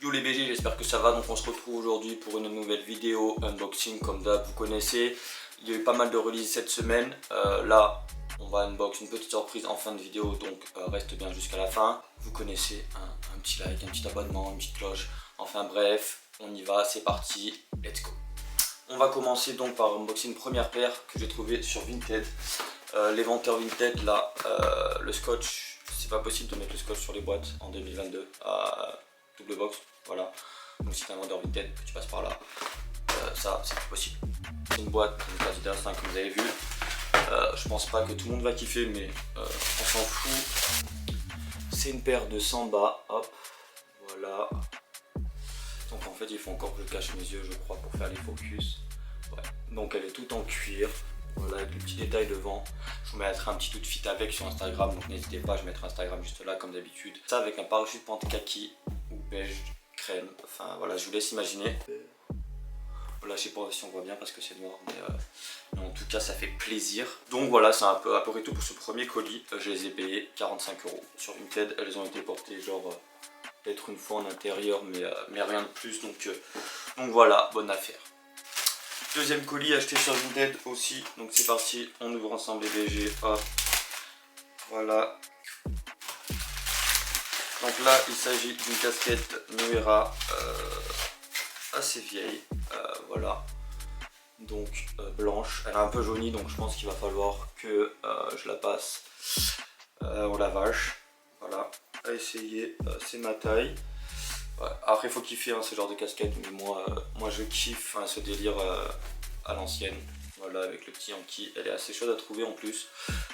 Yo les BG, j'espère que ça va. Donc on se retrouve aujourd'hui pour une nouvelle vidéo unboxing comme d'hab, vous connaissez. Il y a eu pas mal de releases cette semaine. Là on va unbox une petite surprise en fin de vidéo, donc reste bien jusqu'à la fin. Vous connaissez, un petit like, un petit abonnement, une petite cloche. Enfin bref, on y va, c'est parti, let's go. On va commencer donc par unboxer une première paire que j'ai trouvée sur Vinted. Les vendeurs Vinted là, le scotch, c'est pas possible de mettre le scotch sur les boîtes en 2022 à double box, voilà. Donc si t'es un vendeur Vinted, que tu passes par là, ça c'est plus possible. C'est une boîte, une Adidas 5 comme vous avez vu. Je pense pas que tout le monde va kiffer, mais on s'en fout. C'est une paire de Samba, hop, voilà. Donc en fait il faut encore que je cache mes yeux je crois pour faire les focus. Ouais. Donc elle est toute en cuir, voilà, avec les petits détails devant. Je vous mettrai un petit outfit avec sur Instagram, donc n'hésitez pas, je mettrai Instagram juste là comme d'habitude. Ça avec un parachute pente kaki ou beige crème, enfin voilà, je vous laisse imaginer. Là je sais pas si on voit bien parce que c'est noir, mais en tout cas ça fait plaisir. Donc voilà, c'est un peu à peu près tout pour ce premier colis. Je les ai payés 45 € sur Vinted. Elles ont été portées genre peut-être une fois en intérieur, mais rien de plus, donc voilà, bonne affaire. Deuxième colis acheté sur Vinted aussi, donc c'est parti, on ouvre ensemble les BG, hop, voilà. Donc là il s'agit d'une casquette New Era, assez vieille, voilà, donc blanche, elle est un peu jaunie, donc je pense qu'il va falloir que je la passe au lavage, voilà, à essayer, c'est ma taille. Ouais. Après il faut kiffer hein, ce genre de casquette, mais moi je kiffe hein, ce délire à l'ancienne, voilà, avec le petit Yankee, elle est assez chaude à trouver en plus,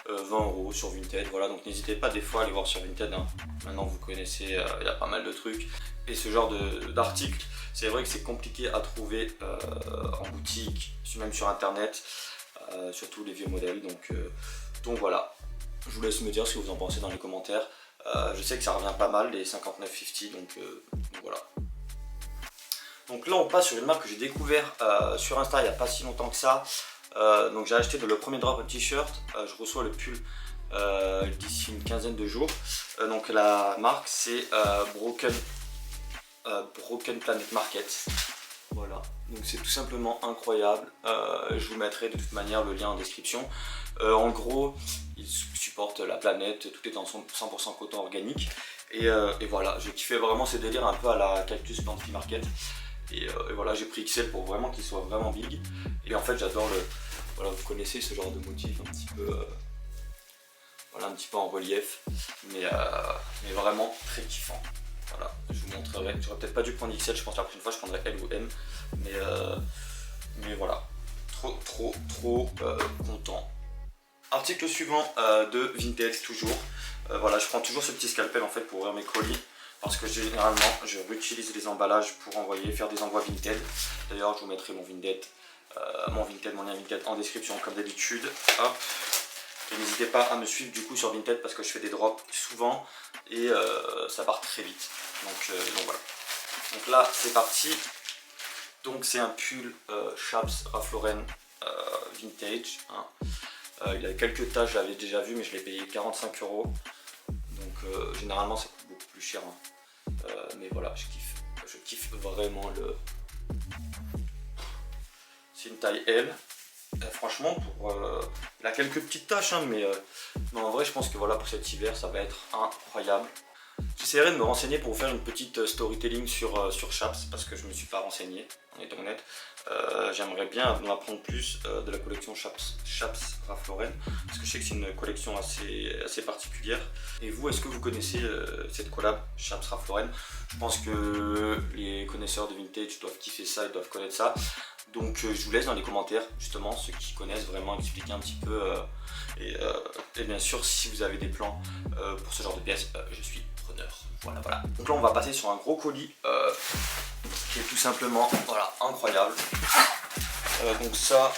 20 € sur Vinted, voilà, donc n'hésitez pas des fois à aller voir sur Vinted, hein. Maintenant vous connaissez, il y a pas mal de trucs, et ce genre d'articles, c'est vrai que c'est compliqué à trouver en boutique, même sur internet, surtout les vieux modèles, donc voilà, je vous laisse me dire ce que vous en pensez dans les commentaires. Je sais que ça revient pas mal les 59,50, donc voilà. Donc là on passe sur une marque que j'ai découvert sur Insta il n'y a pas si longtemps que ça. Donc j'ai acheté le premier drop un t-shirt, je reçois le pull d'ici une quinzaine de jours. Donc la marque c'est Broken Planet Market. Voilà, donc c'est tout simplement incroyable. Je vous mettrai de toute manière le lien en description. En gros, ils supportent la planète, tout est en 100% coton organique. Et voilà, j'ai kiffé vraiment ce délire un peu à la Cactus Plant Market. Et voilà, j'ai pris XL pour vraiment qu'il soit vraiment big. Et en fait, j'adore le. Voilà, vous connaissez ce genre de motif un petit peu. Voilà, un petit peu en relief. Mais vraiment très kiffant. Voilà, je vous montrerai. J'aurais peut-être pas dû prendre XL, je pense que la prochaine fois je prendrai L ou M. Mais voilà, trop content. Article suivant de Vinted toujours. Voilà, je prends toujours ce petit scalpel en fait pour ouvrir mes colis. Parce que généralement je réutilise les emballages pour faire des envois Vinted. D'ailleurs je vous mettrai mon lien Vinted en description comme d'habitude. Hop. Et n'hésitez pas à me suivre du coup sur Vinted parce que je fais des drops souvent et ça part très vite. Donc voilà. Donc là c'est parti. Donc c'est un pull Chaps Ralph Lauren vintage. Hein. Il a quelques taches, je l'avais déjà vu mais je l'ai payé 45 €. Donc généralement ça coûte beaucoup plus cher. Hein. Mais voilà, je kiffe vraiment le. C'est une taille L. Franchement, il a quelques petites taches, hein, mais en vrai, je pense que voilà, pour cet hiver, ça va être incroyable. J'essaierai de me renseigner pour vous faire une petite storytelling sur Chaps, parce que je ne me suis pas renseigné, en étant honnête. J'aimerais bien en apprendre plus de la collection Chaps Ralph Lauren, parce que je sais que c'est une collection assez particulière. Et vous, est-ce que vous connaissez cette collab Chaps Ralph Lauren? Je pense que les connaisseurs de vintage doivent kiffer ça, ils doivent connaître ça. Donc je vous laisse dans les commentaires justement ceux qui connaissent vraiment expliquer un petit peu et bien sûr si vous avez des plans pour ce genre de pièces, je suis preneur. Voilà. Donc là on va passer sur un gros colis qui est tout simplement voilà, incroyable. Donc ça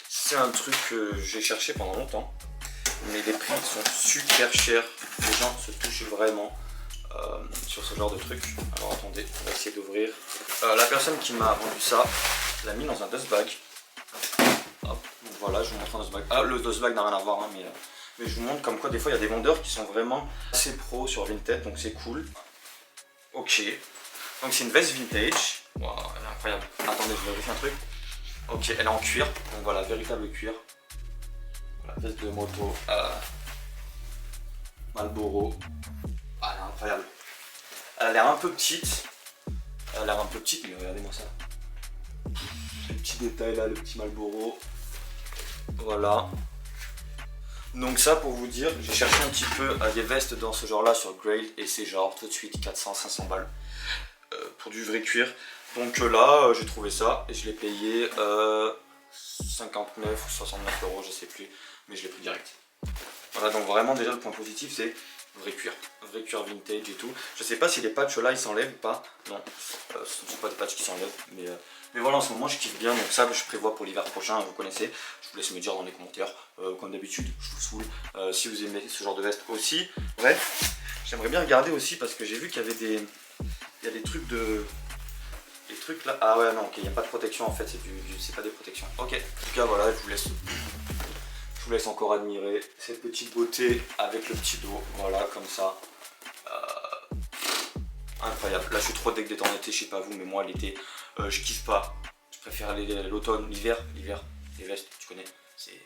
c'est un truc que j'ai cherché pendant longtemps, mais les prix sont super chers, les gens se touchent vraiment sur ce genre de truc. Alors attendez, on va essayer d'ouvrir. La personne qui m'a vendu ça l'a mis dans un dust bag. Hop, donc voilà, je vous montre un dust bag. Ah, le dust bag n'a rien à voir, hein, mais je vous montre comme quoi des fois il y a des vendeurs qui sont vraiment assez pros sur Vinted, donc c'est cool. Ok, Donc c'est une veste vintage. Wow, elle est incroyable. Attendez, je vérifie un truc. Ok, elle est en cuir. Donc voilà, véritable cuir. Voilà, veste de moto. Marlboro. Ah, elle est incroyable. Elle a l'air un peu petite. Elle a l'air un peu petite, mais regardez-moi ça. Le petit détail là, le petit Marlboro. Voilà. Donc ça pour vous dire, j'ai cherché un petit peu des vestes dans ce genre là sur Grail et c'est genre tout de suite 400-500 balles pour du vrai cuir. Donc là j'ai trouvé ça et je l'ai payé 59 ou 69 euros, je sais plus, mais je l'ai pris direct. Voilà, donc vraiment déjà le point positif c'est vrai cuir vintage et tout. Je sais pas si les patchs là ils s'enlèvent ou pas, non, ce ne sont pas des patchs qui s'enlèvent, mais voilà, en ce moment je kiffe bien, donc ça je prévois pour l'hiver prochain, vous connaissez, je vous laisse me dire dans les commentaires, comme d'habitude, je vous saoule, si vous aimez ce genre de veste aussi. Bref, j'aimerais bien regarder aussi parce que j'ai vu qu'il y avait des trucs de... Les trucs là, ah ouais non, ok, il n'y a pas de protection en fait, c'est pas des protections, ok. En tout cas voilà, je vous laisse encore admirer cette petite beauté avec le petit dos, voilà, comme ça. Incroyable, là je suis trop deg d'être en été, je sais pas vous, mais moi l'été, je kiffe pas. Je préfère l'automne, l'hiver, les vestes, tu connais, c'est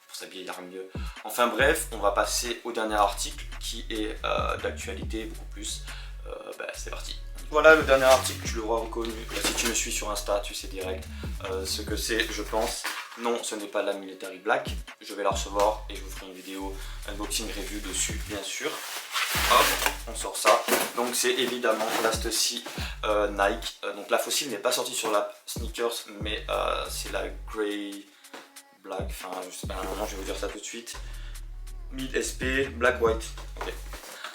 pour s'habiller, il n'y a rien de mieux. Enfin bref, on va passer au dernier article qui est d'actualité, beaucoup plus. C'est parti. Voilà le dernier article, tu l'auras reconnu. Si tu me suis sur Insta, tu sais direct ce que c'est, je pense. Non, ce n'est pas la Military Black. Je vais la recevoir et je vous ferai une vidéo unboxing review dessus, bien sûr. Hop, on sort ça. Donc c'est évidemment la Stussy Nike. Donc la fossile n'est pas sortie sur la sneakers, mais c'est la Grey Black. Enfin, je sais pas, non, je vais vous dire ça tout de suite. Mid SP Black White. Ok.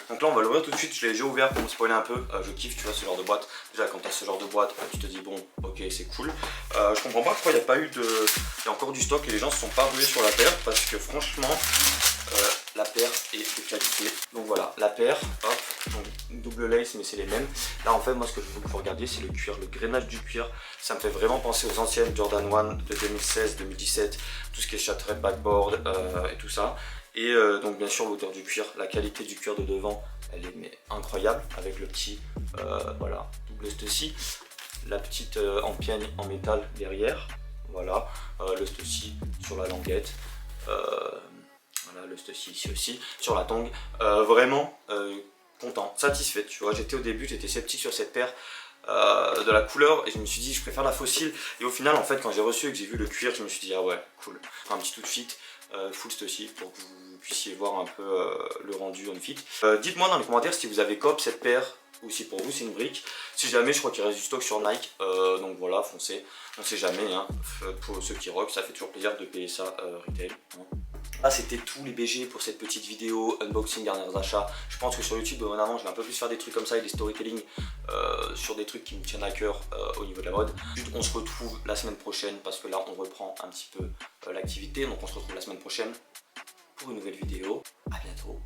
Donc là on va l'ouvrir tout de suite, je l'ai déjà ouvert pour me spoiler un peu, je kiffe tu vois ce genre de boîte. Déjà quand tu as ce genre de boîte, tu te dis bon ok c'est cool. Je comprends pas pourquoi il n'y a pas eu de... Il y a encore du stock et les gens se sont pas rués sur la paire parce que franchement la paire est de qualité. Donc voilà, la paire, hop, donc double lace mais c'est les mêmes. Là en fait moi ce que je veux que vous regardiez c'est le cuir, le grainage du cuir. Ça me fait vraiment penser aux anciennes Jordan 1 de 2016-2017, tout ce qui est Shattered Backboard et tout ça. Et donc bien sûr l'odeur du cuir, la qualité du cuir de devant, elle est incroyable avec le petit voilà, double Stussy, la petite empiègne en métal derrière, voilà, le Stussy sur la languette, voilà le Stussy ici aussi, sur la tongue, vraiment content, satisfait, tu vois, j'étais au début, j'étais sceptique sur cette paire, de la couleur et je me suis dit je préfère la fossile et au final en fait quand j'ai reçu et que j'ai vu le cuir je me suis dit ah ouais cool, un petit outfit full Stussy pour que vous puissiez voir un peu le rendu on fit. Dites moi dans les commentaires si vous avez cop cette paire ou si pour vous c'est une brique. Si jamais je crois qu'il reste du stock sur Nike donc voilà foncez, on sait jamais hein. Pour ceux qui rock ça fait toujours plaisir de payer ça retail hein. Là c'était tous les BG pour cette petite vidéo unboxing derniers achats. Je pense que sur YouTube dorénavant je vais un peu plus faire des trucs comme ça et des storytelling sur des trucs qui me tiennent à cœur au niveau de la mode. On se retrouve la semaine prochaine parce que là on reprend un petit peu l'activité. Donc on se retrouve la semaine prochaine pour une nouvelle vidéo. À bientôt.